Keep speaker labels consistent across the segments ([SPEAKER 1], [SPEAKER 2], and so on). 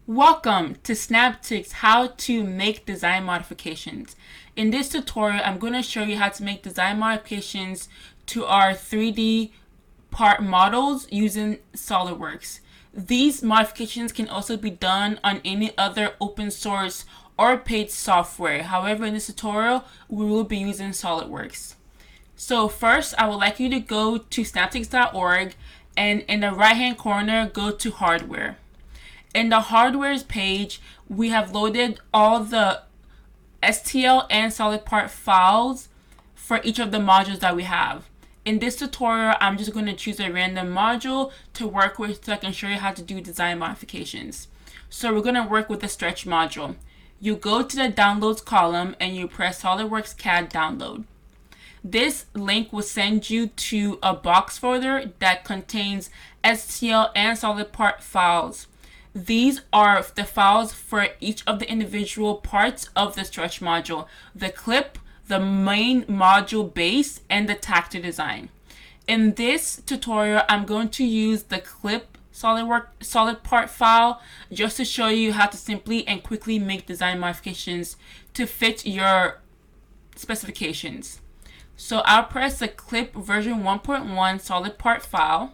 [SPEAKER 1] Welcome to Snaptics, how to make design modifications. In this tutorial, I'm going to show you how to make design modifications to our 3D part models using Solidworks. These modifications can also be done on any other open source or paid software. However, in this tutorial, we will be using Solidworks. So first, I would like you to go to snaptics.org and in the right hand corner, go to hardware. In the hardware's page, we have loaded all the STL and solid part files for each of the modules that we have. In this tutorial, I'm just going to choose a random module to work with so I can show you how to do design modifications. So we're going to work with the stretch module. You go to the downloads column and you press SolidWorks CAD download. This link will send you to a box folder that contains STL and solid part files. These are the files for each of the individual parts of the stretch module: the clip, the main module base, and the tactile design. In this tutorial, I'm going to use the clip solid part file just to show you how to simply and quickly make design modifications to fit your specifications. So I'll press the clip version 1.1 solid part file.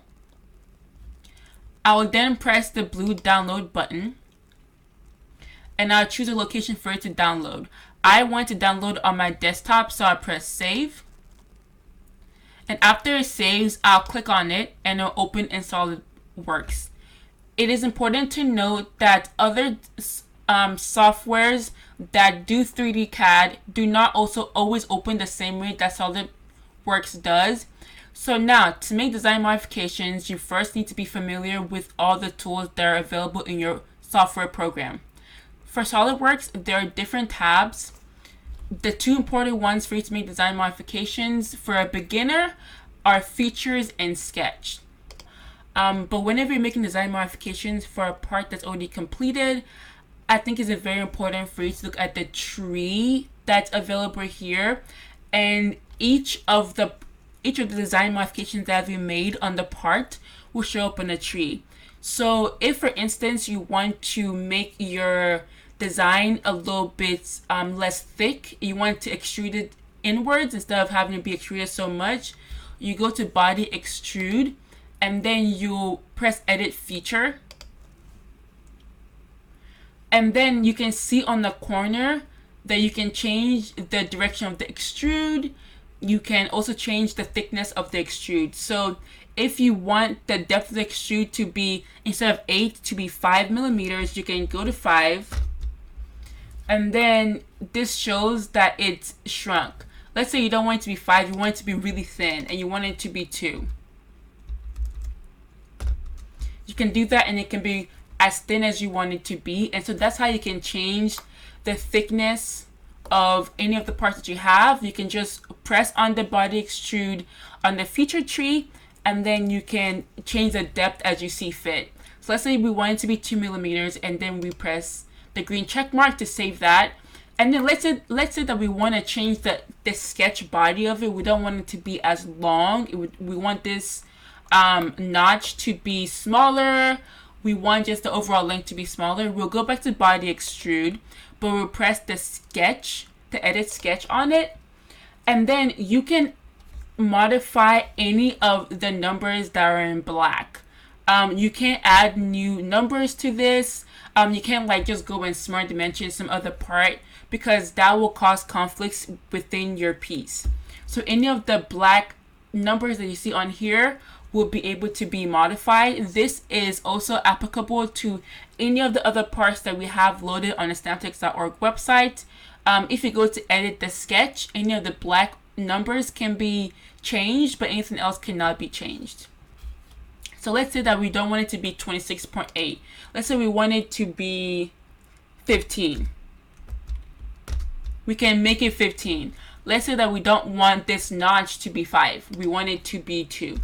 [SPEAKER 1] I will then press the blue download button and I'll choose a location for it to download. I want to download on my desktop, so I'll press save. And after it saves, I'll click on it and it'll open in SolidWorks. It is important to note that other softwares that do 3D CAD do not also always open the same way that SolidWorks does. So now, to make design modifications, you first need to be familiar with all the tools that are available in your software program. For SolidWorks, there are different tabs. The two important ones for you to make design modifications for a beginner are Features and Sketch. But whenever you're making design modifications for a part that's already completed, I think it's very important for you to look at the tree that's available here, and each of the design modifications that we made on the part will show up in a tree. So if, for instance, you want to make your design a little bit less thick, you want to extrude it inwards instead of having to be extruded so much, you go to Body Extrude, and then you'll press Edit Feature. And then you can see on the corner that you can change the direction of the extrude. You can also change the thickness of the extrude. So if you want the depth of the extrude to be, instead of 8, to be 5 millimeters, you can go to 5. And then this shows that it's shrunk. Let's say you don't want it to be 5, you want it to be really thin, and you want it to be 2. You can do that, and it can be as thin as you want it to be. And so that's how you can change the thickness of any of the parts that you have. You can just press on the Body Extrude on the feature tree, and then you can change the depth as you see fit. So let's say we want it to be 2 millimeters, and then we press the green check mark to save that. And then let's say that we want to change the sketch body of it. We don't want it to be as long. We want this notch to be smaller. We want just the overall length to be smaller. We'll go back to Body Extrude, but we'll press the sketch, the edit sketch on it. And then you can modify any of the numbers that are in black. You can't add new numbers to this. You can't just go and smart dimension some other part, because that will cause conflicts within your piece. So any of the black numbers that you see on here will be able to be modified. This is also applicable to any of the other parts that we have loaded on the snaptics.org website. If you go to edit the sketch, any of the black numbers can be changed, but anything else cannot be changed. So let's say that we don't want it to be 26.8. Let's say we want it to be 15. We can make it 15. Let's say that we don't want this notch to be 5. We want it to be 2.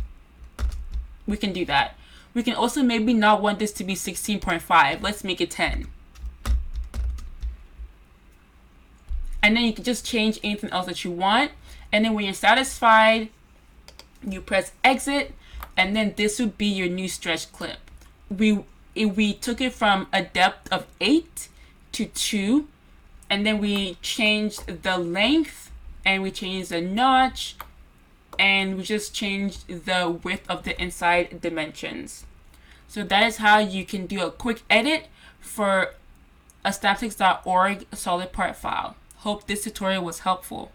[SPEAKER 1] We can do that. We can also maybe not want this to be 16.5. Let's make it 10. And then you can just change anything else that you want. And then when you're satisfied, you press exit, and then this would be your new stretch clip. We we took it from a depth of 8 to 2, and then we changed the length, and we changed the notch, and we just changed the width of the inside dimensions. So that is how you can do a quick edit for a Snaptics.org solid part file. Hope this tutorial was helpful.